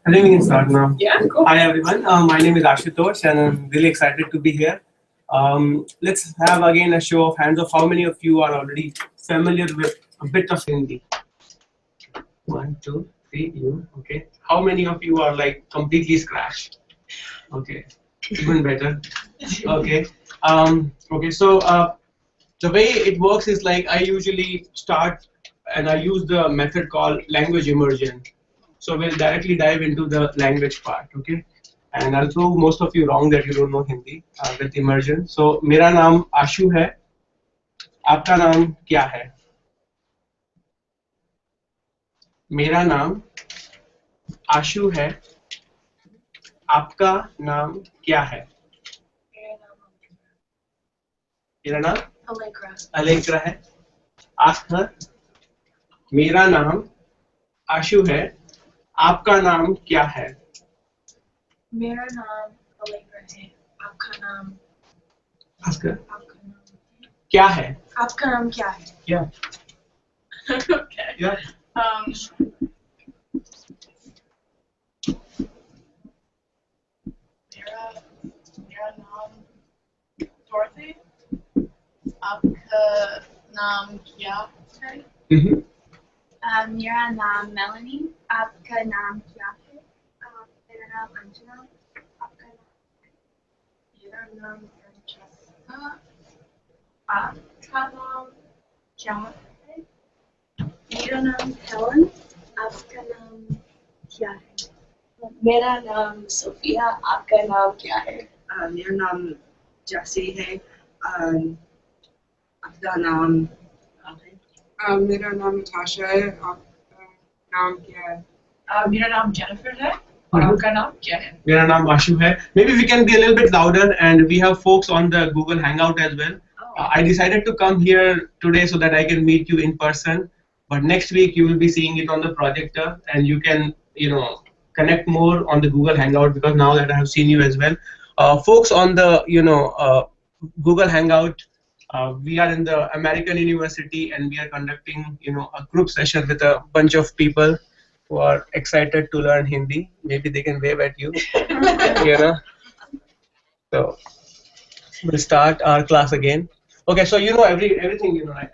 I think we can start now. Yeah, cool. Hi everyone, my name is Ashutosh and I'm really excited to be here. Let's have again a show of hands of how many of you are already familiar with a bit of Hindi. One, two, three, you. Okay. How many of you are like completely scratched? Okay. Even better. Okay. Okay. So the way it works is like I usually start and I use the method called language immersion. So we'll directly dive into the language part, okay? And I'll prove most of you wrong that you don't know Hindi with immersion. So मेरा नाम आशु है, आपका नाम क्या है? मेरा नाम आशु है, आपका नाम क्या है? मेरा नाम अलेक्रा है. Ask her. मेरा नाम आशु है, आपका नाम क्या है? मेरा नाम अलेक्रा है, आपका नाम Ask her. आपका नाम क्या है? आपका नाम क्या है? Yeah. Okay. Yeah. मेरा नाम Dorothy. आपका नाम क्या है? Mm-hmm. मेरा नाम मेलानी, आपका नाम क्या है? मेरा नाम अंजना, आपका नाम? मेरा नाम Francesca. आपका नाम क्या है? मेरा नाम हेलन, आपका नाम क्या है? मेरा नाम सोफिया, आपका नाम क्या है? मेरा नाम जैसी है. आपका नाम मेरा नाम नताशा है. आपका नाम क्या है? मेरा नाम Jennifer है. और आपका नाम क्या है? मेरा नाम आशु है. Maybe we can be a little bit louder, and we have folks on the Google Hangout as well. I decided to come here today so that I can meet you in person. But next week you will be seeing it on the projector, and you can, connect more on the Google Hangout because now that I have seen you as well. Folks on the, Google Hangout, we are in the American University and we are conducting, a group session with a bunch of people who are excited to learn Hindi. Maybe they can wave at you, So we'll start our class again. Okay, so everything, right?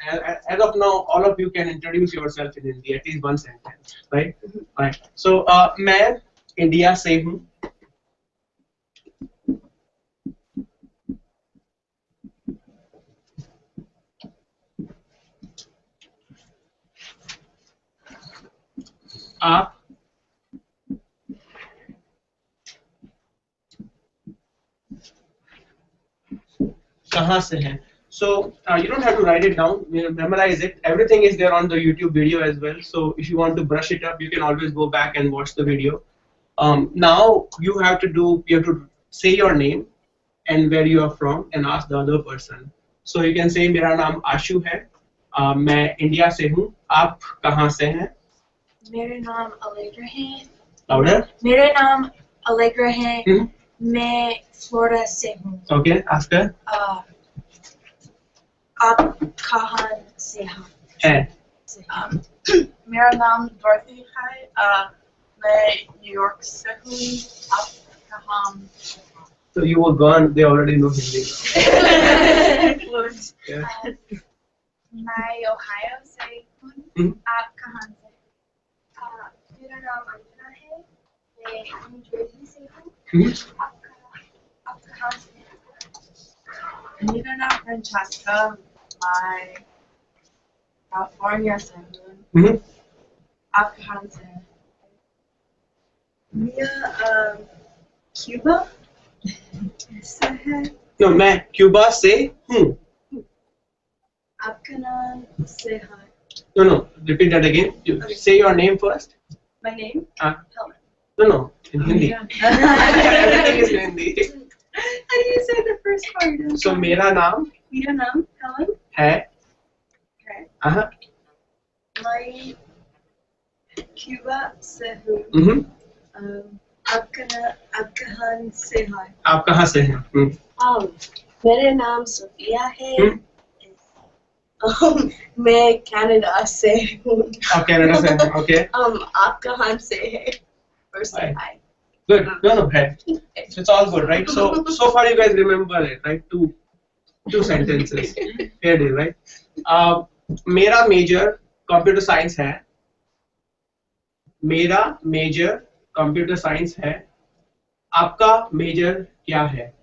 As of now, all of you can introduce yourself in Hindi, at least one sentence, right? Right. So, मैं India से हूँ. आप कहाँ से हैं? So you don't have to write it down, memorize it. Everything is there on the YouTube video as well. So if you want to brush it up, you can always go back and watch the video. Now you have to say your name and where you are from and ask the other person. So you can say मेरा नाम आशु है, मैं India से हूँ, आप कहाँ से हैं? मेरा नाम अलेक्रा है. Louder. मेरा नाम अलेक्रा है. मैं फ्लोरिडा से हूँ. Okay, ask her. आप कहाँ से हैं? मेरा नाम Dorothy है. मैं न्यूयॉर्क से हूँ. आप कहाँ से हैं? So you were gone. They already know Hindi. Yeah. मैं ओहायो से हूँ. आप कहाँ से? मेरा नाम अंजना है. मैं न्यू जर्सी से हूँ. आप कहाँ से? मेरा नाम Francesca. मैं California से हूँ. आप कहाँ से हैं? मेरा क्यूबा से है. No, मैं क्यूबा से हूँ. आपका नाम से है. No. Repeat that again. You say your name first. My name? Helen. No. In Hindi. Everything is in Hindi. How do you say the first part? So मेरा नाम मेरा नाम Helen है. है. मैं क्यूबा से हूँ. आप कहाँ से हैं? आप कहाँ से हैं? मेरा नाम सोफिया है. मैं कनाडा से हूँ. आप कनाडा से हैं. Okay. आप कहाँ से हैं? or say Hi. hi. Good. No, hey. So it's all good, right? So far you guys remember it, right? Two sentences. Fair deal, right? मेरा major computer science है. मेरा major computer science है. आपका major क्या है?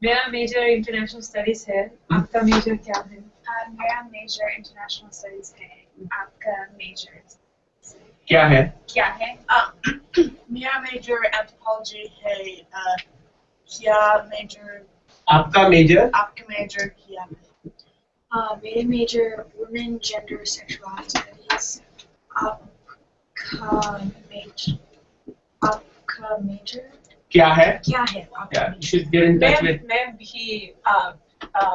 मेरा major international studies है आपका मेजर क्या है मेरा मेजर इंटरनेशनल स्टडीज है आपका मेजर क्या है? क्या है मेरा मेजर एंथ्रोपोलॉजी है क्या मेजर आपका major? आपका मेजर क्या है मेरे major women gender sexuality studies आपका मेजर क्या है? क्या है Yeah, you should get in touch with.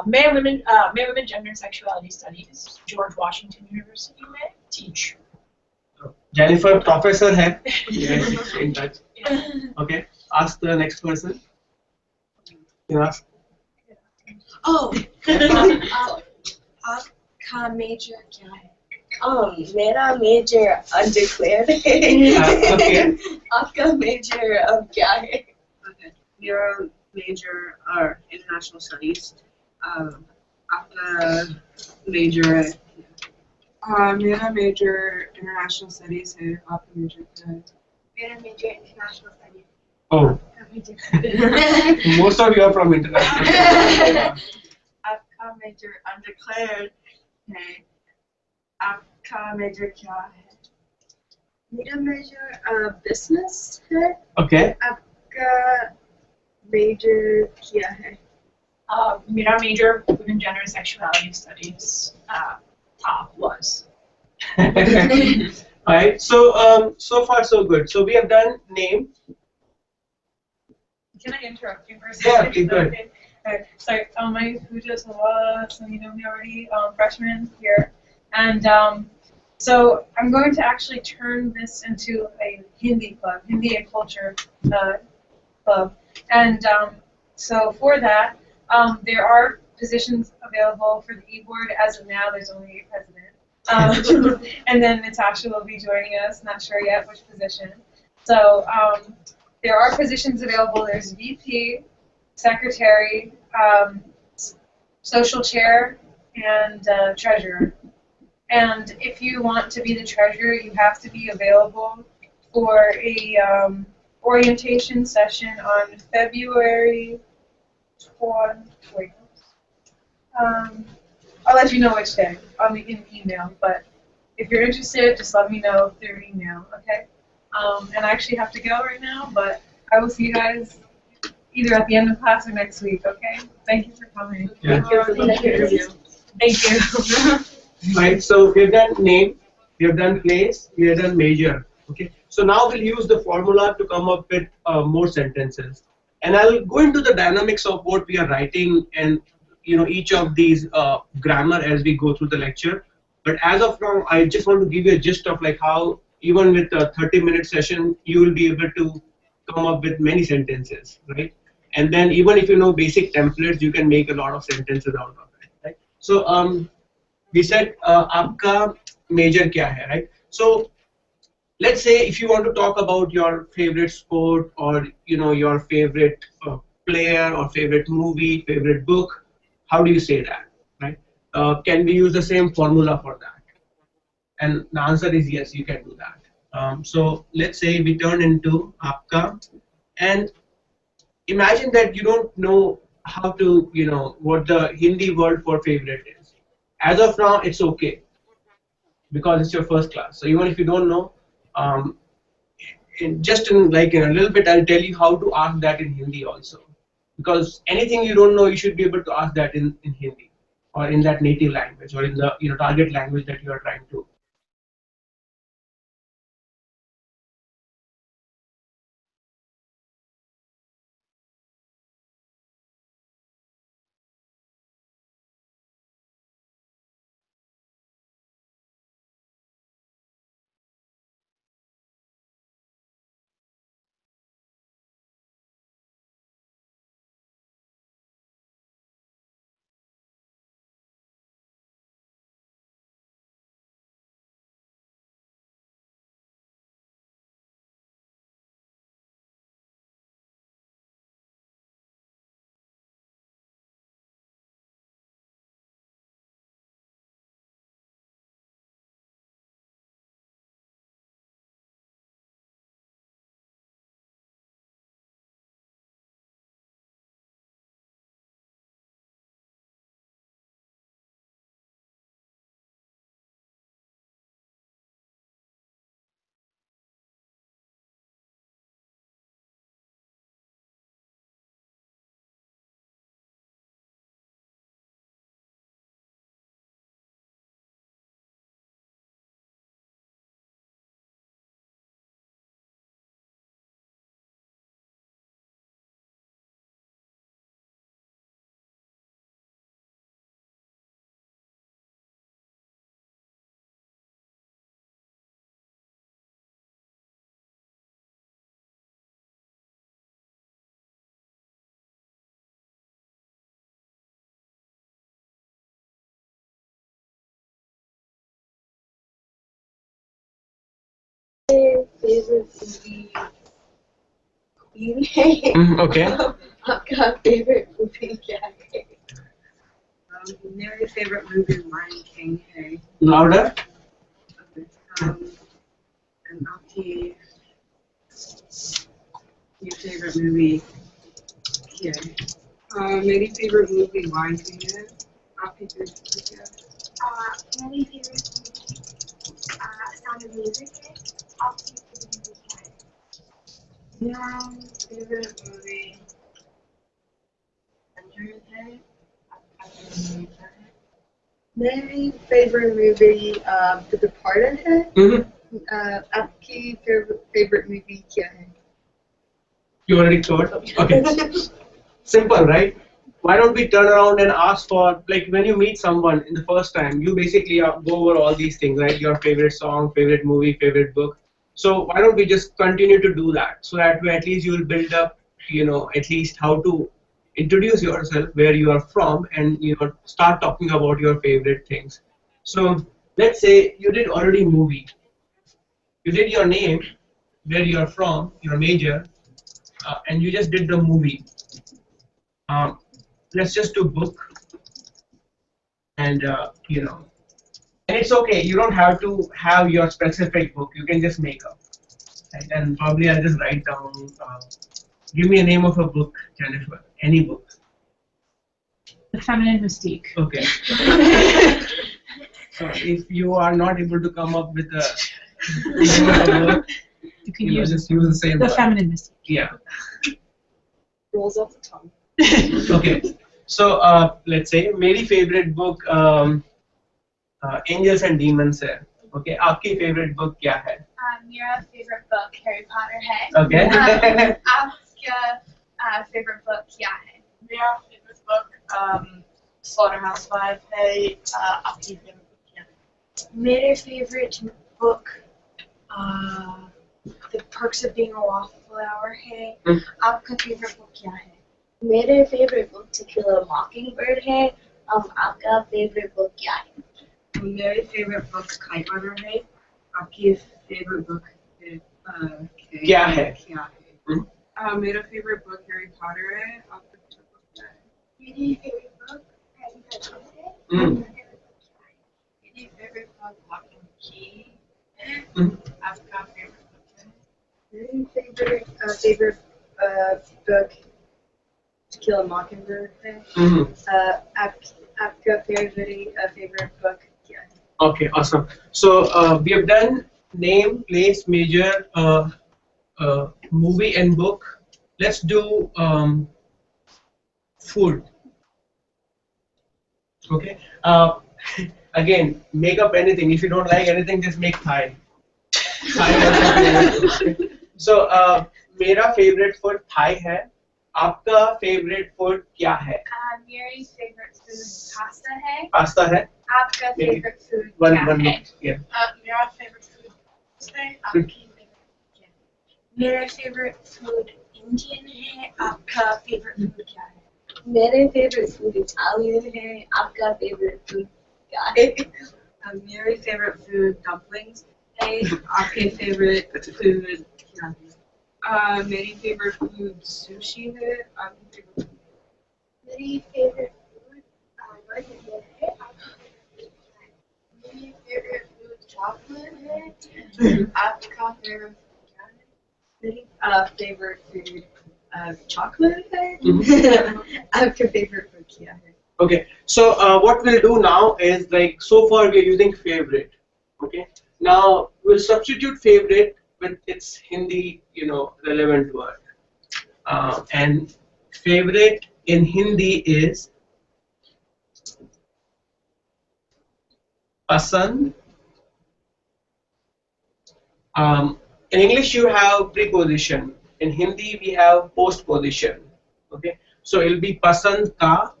मैं women gender and sexuality studies George Washington University में teach Jennifer professor है. Yes, in touch. Okay. Ask the next person. You ask. आपका major क्या है मेरा मेजर undeclared है Okay. आपका major अब क्या है Okay. Your major are international studies. आपका major है. मेरा major international studies है. आपका major क्या है? मेरा major international studies Oh, most of you are from international. आपका मेजर undeclared है आपका मेजर क्या है मेरा मेजर बिजनेस है Okay. आपका मेजर क्या है मेरा major women gender and sexuality studies was Alright. So far so good. So we have done name. Can I interrupt you for a Yeah, second? please go ahead. Okay. Alright, sorry, my name is Pooja Salwala, so you know me already, freshman here. And so I'm going to actually turn this into a Hindi club, Hindi and culture club. And so for that, there are positions available for the e-board. As of now, there's only a president. And then Natasha will be joining us, not sure yet which position. So there are positions available. There's VP, secretary, social chair, and treasurer. And if you want to be the treasurer, you have to be available for a orientation session on February 20th. I'll let you know which day on the email, but if you're interested, just let me know through email, okay? And I actually have to go right now, but I will see you guys either at the end of class or next week, okay? Thank you for coming. Yeah. Thank you for the interview. Thank you. Right. So we've done name, we have done place, we have done major. Okay. So now we'll use the formula to come up with more sentences, and I'll go into the dynamics of what we are writing and each of these grammar as we go through the lecture. But as of now, I just want to give you a gist of like how even with a 30-minute session, you will be able to come up with many sentences, right? And then even if you know basic templates, you can make a lot of sentences out of it, right? So we said आपका major क्या है, right? So let's say if you want to talk about your favorite sport or your favorite player or favorite movie, favorite book, how do you say that, right? Can we use the same formula for that? And the answer is yes, you can do that. So let's say we turn into आपका, and imagine that you don't know how to, what the Hindi word for favorite is. As of now, it's okay because it's your first class. So even if you don't know, just in a little bit, I'll tell you how to ask that in Hindi also. Because anything you don't know, you should be able to ask that in Hindi or in that native language or in the target language that you are trying to favorite movie queen है Okay. आपका favorite movie क्या है मेरी favorite movie Lion King है. Louder. And आपकी your favorite movie क्या है? मेरी favorite movie Lion King है. आपकी favorite movie क्या है? मेरी फेवरेट साउंड ऑफ म्यूजिक है आपकी फेवरेट मूवी क्या है मेरा favorite movie Avengers है. आपका favorite movie क्या है? मेरी favorite movie The Departed है. आपकी favorite movie क्या है? You already covered. Okay. Simple, right? Why don't we turn around and ask for, like, when you meet someone in the first time, you basically go over all these things, right? Your favorite song, favorite movie, favorite book. So why don't we just continue to do that, so that way at least you will build up, at least how to introduce yourself, where you are from, and start talking about your favorite things. So let's say you did already movie. You did your name, where you are from, your major, and you just did the movie. Let's just do book, and and it's okay. You don't have to have your specific book. You can just make up, right? And probably I'll just write down. Give me a name of a book, Jennifer. Any book. The Feminine Mystique. Okay. So if you are not able to come up with a name of a book, You can use just use the same The word. Feminine Mystique. Yeah. Rolls off the tongue. Okay. So let's say मेरी favorite book Angels and Demons है. Okay. आपकी favorite book क्या है? मेरा favourite book Harry Potter है Okay. आपका favourite book क्या है मेरा favorite book Slaughterhouse-Five है. आपकी favorite book क्या है? मेरे favourite book The Perks of Being a Wallflower है आपका फेवरेट बुक क्या है मेरे favorite book To Kill a Mockingbird है आपका favorite book क्या है मेरी favorite book Kite Runner है. आपकी favorite book क्या है? क्या है? मेरा favorite book Harry Potter है. आपका favorite book क्या है? मेरी फेवरेट बुक हैरी पॉटर है मेरी favorite book Lock and Key है. आपका favorite book क्या है? मेरी favorite book To Kill a Mockingbird है. आपका favorite book क्या है? Okay, awesome. So we have done name, place, major, movie, and book. Let's do food. Okay. Again, make up anything. If you don't like anything, just make Thai. Thai. So मेरा favorite food Thai है. आपका favorite food क्या है? मेरी favourite food pasta है pasta है. आपका favourite food One क्या है minute. Yeah. मेरा favorite food है. आपकी favorite क्या है? मेरा फेवरेट फूड इंडियन है आपका फेवरेट फूड क्या है मेरे favorite food Italian है आपका favorite food क्या है मेरी favorite food dumplings है. आपके favorite food क्या है? मेरी favorite food sushi है. आपकी favorite food मेरी फेवरेट फूड बर्गर है मेरी favorite food chocolate है. आपका favorite food क्या है? मेरी favorite food chocolate है. आपका favorite food क्या है? Okay, so what we'll do now is, like, so far we're using favorite. Okay, now we'll substitute favorite with its Hindi, relevant word. And favorite in Hindi is pasand. In English you have preposition. In Hindi we have postposition. Okay, so it'll be pasand ka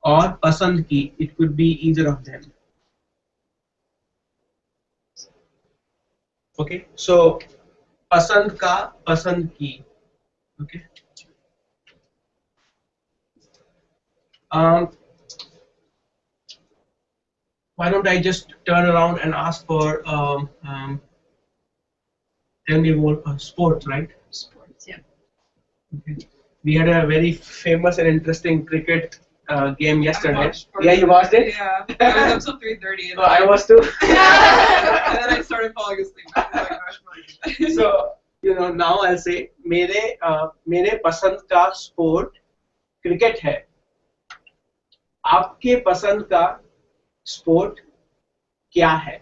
or pasand ki. It could be either of them. Okay, so pasand ka, pasand ki. Okay. Why don't I just turn around and ask for Tell me more. Sports, right? Sports, yeah. Okay. We had a very famous and interesting cricket game yesterday. watched part Yeah, of you it. watched it? Yeah. I was up till 3:30. Oh, I was too. And then I started falling asleep. I was like, gosh, really. So, now I'll say मेरे पसंद का sport cricket है. आपके पसंद का sport क्या है?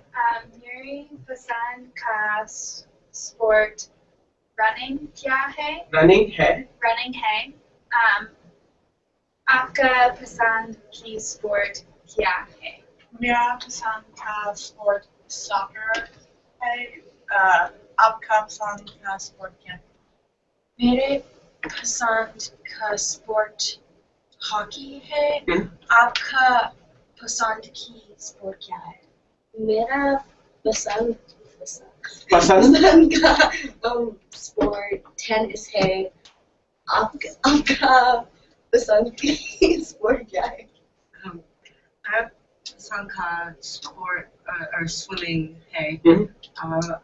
मेरी पसंद का sport running क्या है? Running है. Running है. आपका पसंद की sport क्या है? मेरा पसंद का sport soccer है. आपका पसंद का sport क्या है? मेरे पसंद का sport hockey है. आपका पसंद की sport क्या है? मेरा पसंद पसंद का स्पोर्ट टेनिस है. आपका पसंद की स्पोर्ट क्या है? I have पसंद का sport or swimming है.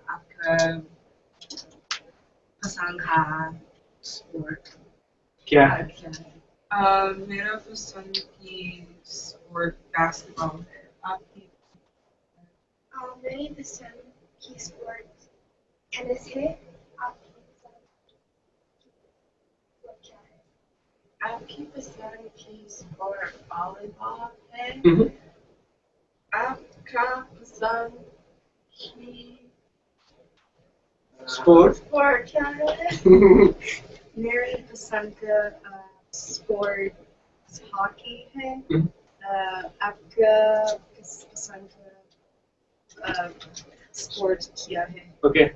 आपका पसंद का sport क्या है? क्या है? मेरा पसंद की sport basketball है. आपकी मेरी पसंद की sport टेनिस है. आपकी पसंद की sport क्या है? आपकी पसंद की sport volleyball है. आपका पसंद की Sport. sport क्या है? मेरी पसंद का sport hockey है. आपका पसंद का sport क्या है? Okay.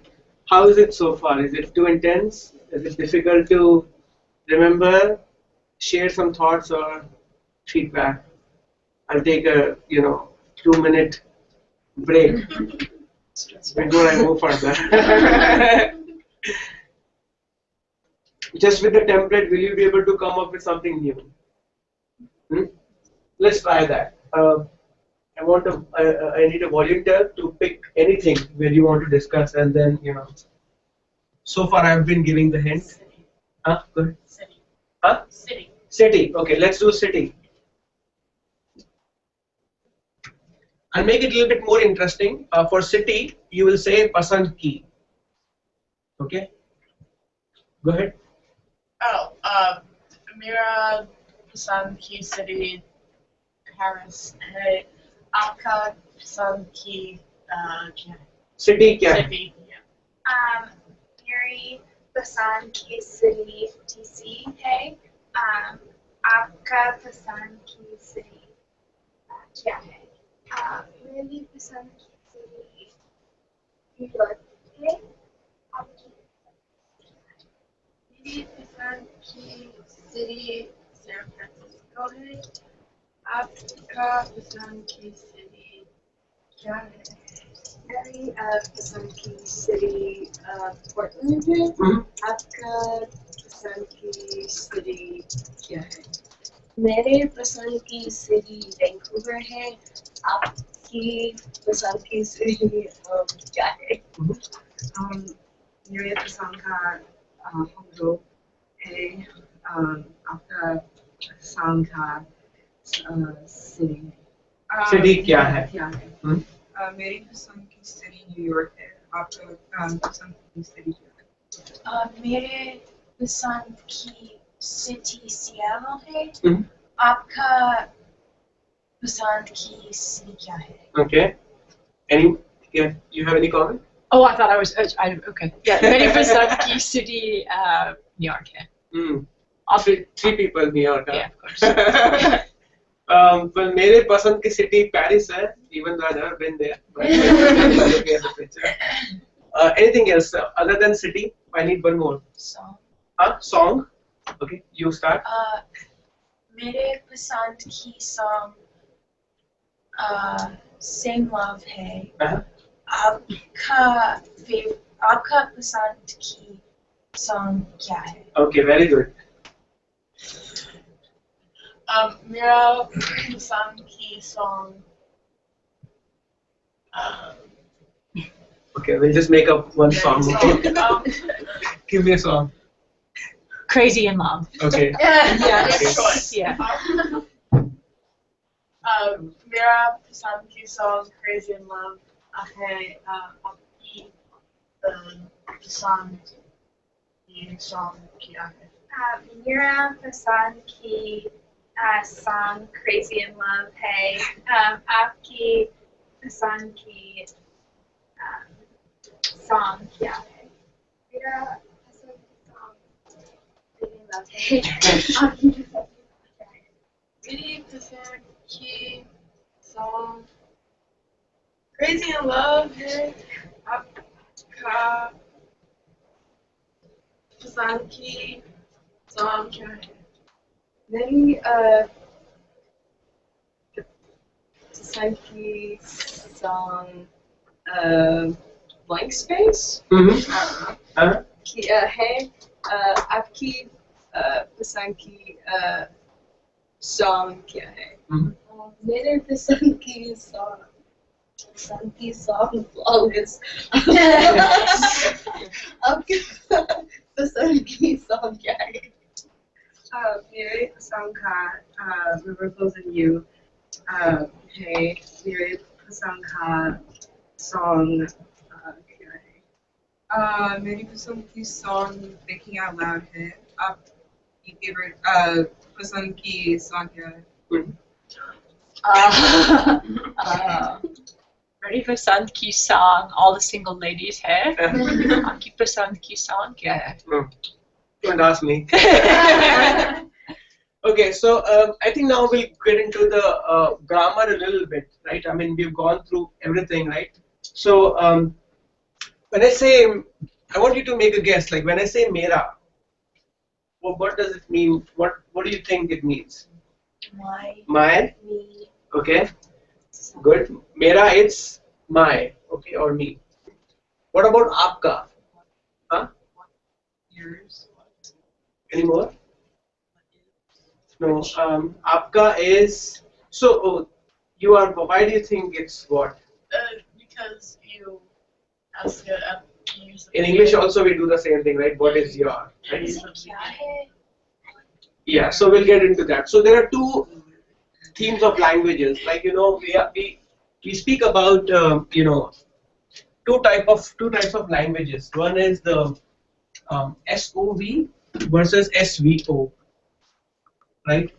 How is it so far? Is it too intense? Is it difficult to remember? Share some thoughts or feedback. I'll take a 2-minute break before I move further. Just with the template, will you be able to come up with something new? Let's try that. I need a volunteer to pick anything where you want to discuss, and then So far, I've been giving the hint. Huh? Go ahead. City. Huh? City. City. Okay, let's do city. I'll make it a little bit more interesting. For city, you will say pasand ki. Okay. Go ahead. मेरा पसंद की city Paris है. आपका पसंद की क्या है? City क्या है? City. Yeah. मेरी पसंद की city DC है. आपका पसंद की city क्या है? मेरी पसंद की city न्यूयॉर्क है. आपकी मेरी पसंद की city San Francisco है. आपका पसंद की city क्या है? मेरी पसंद की city Portland है. आपका पसंद की city क्या है? मेरे पसंद की city वैंकूवर है. आपकी पसंद की city क्या है? मेरे पसंद का Hangzhou है. आपका पसंद का city City क्या है? मेरी पसंद की city न्यूयॉर्क है. आपका पसंद की city क्या है? मेरे पसंद की city Seattle है. आपका पसंद की city क्या है? Okay. You have any comment? Oh, I thought I was. Okay. Yeah, मेरी पसंद की city New York है. Three people New York. Yeah, of course. Well, मेरे पसंद की city Paris है. Even though I've never been there. But looking at the picture. Anything else other than city? I need one more. Song. Song. Okay, you start. मेरे पसंद की song Sing Love है. आपका पसंद की song क्या है? Okay, very good. मेरा पसंद की song Okay, we'll just make up one song. Um, Give me a song. Crazy in love. Okay. Yeah. good choice. Yeah. Mira पसंद की song Crazy in Love है आपकी पसंद की song क्या है? Mira Pasand ki song Crazy in Love hai. Aapki Pasand ki song kya hai? Mira Pasand ki song Crazy in Love hai. Aapki Pasand ki song kya hai? मेरी पसंद की song Crazy in Love है आपका पसंद की song क्या है? Maybe Sankey song Blank Space? Uh-huh. Hey, आपकी पसंद की song क्या है? मेरे पसंद की song flawless. आपकी पसंद की song क्या है? मेरे पसंद का River Flows in You है मेरे पसंद का song क्या है? मेरी पसंद की song Thinking Out Loud है आपकी favorite पसंद की song क्या है? मेरी पसंद की song All the Single Ladies है. आपकी पसंद की song क्या है? Don't ask me. Okay, so I think now we'll get into the grammar a little bit, right? I mean, we've gone through everything, right? So when I say, I want you to make a guess. Like when I say mera, what does it mean? What do you think it means? My. Me. Okay. Good. Mera, it's my. Okay, or me. What about aapka? Huh? Yours. Any more? No. Aapka is. So you are. Why do you think it's what? Because you ask In English also we do the same thing, right? What is your? Right? Kya hai? Yeah. So we'll get into that. So there are two themes of languages. Like we speak about two types of languages. One is the SOV versus SVO, right?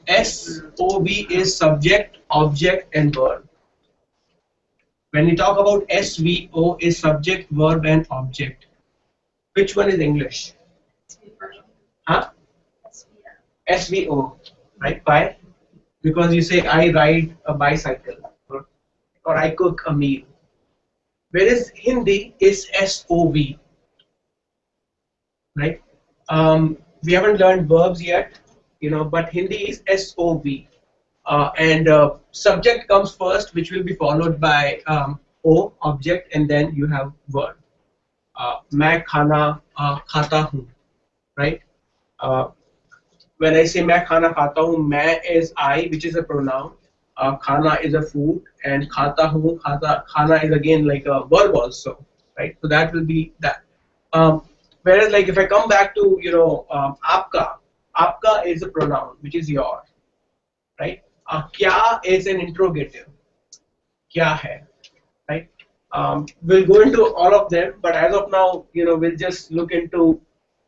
SOV is subject, object, and verb. When we talk about SVO is subject, verb, and object. Which one is English? Huh? SVO, right? Why? Because you say I ride a bicycle or I cook a meal. Whereas Hindi is SOV, right? We haven't learned verbs yet, but Hindi is SOV. And subject comes first, which will be followed by O, object, and then you have verb. मैं खाना खाता हूँ, right? When I say मैं खाना खाता हूँ, मैं is I, which is a pronoun. Khana is a food, and khata हूँ, khana is again like a verb also, right? So that will be that. Whereas like if I come back to आपका is a pronoun, which is your, right? क्या is an interrogative. क्या है, right? We'll go into all of them, but as of now, we'll just look into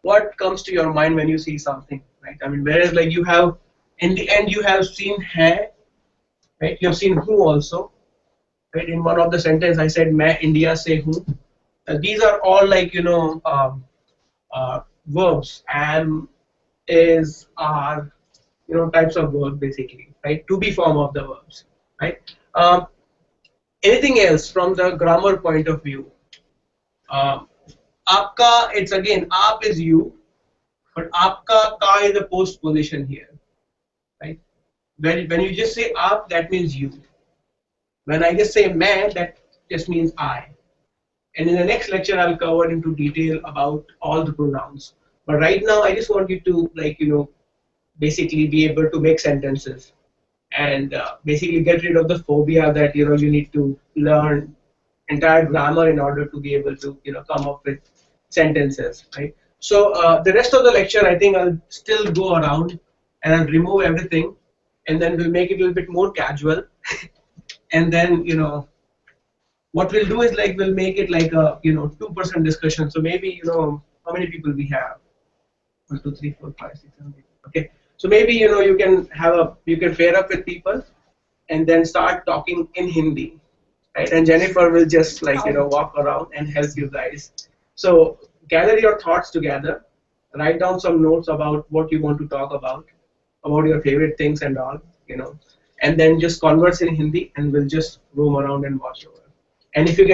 what comes to your mind when you see something, right? I mean, whereas like you have, in the end, you have seen hai, right? You have seen who also, right? In one of the sentence, I said, मैं India से हूँ. These are all like, verbs. Am, is, are, types of verbs basically, right? To be form of the verbs, right? Anything else from the grammar point of view? Aapka, it's again, aap is you, but aapka, ka is the post position here, right? When you just say aap, that means you. When I just say main, that just means I. And in the next lecture, I'll cover into detail about all the pronouns. But right now, I just want you to, basically be able to make sentences and basically get rid of the phobia that you need to learn entire grammar in order to be able to come up with sentences, right? So the rest of the lecture, I think I'll still go around and I'll remove everything, and then we'll make it a little bit more casual, and then what we'll do is like we'll make it like a 2% discussion. So maybe how many people we have? 1, 2, 3, 4, 5, 6, 7, 8. Okay. So maybe you can pair up with people and then start talking in Hindi, right? And Jennifer will just like walk around and help you guys. So gather your thoughts together, write down some notes about what you want to talk about your favorite things and all, and then just converse in Hindi, and we'll just roam around and watch over. And if you get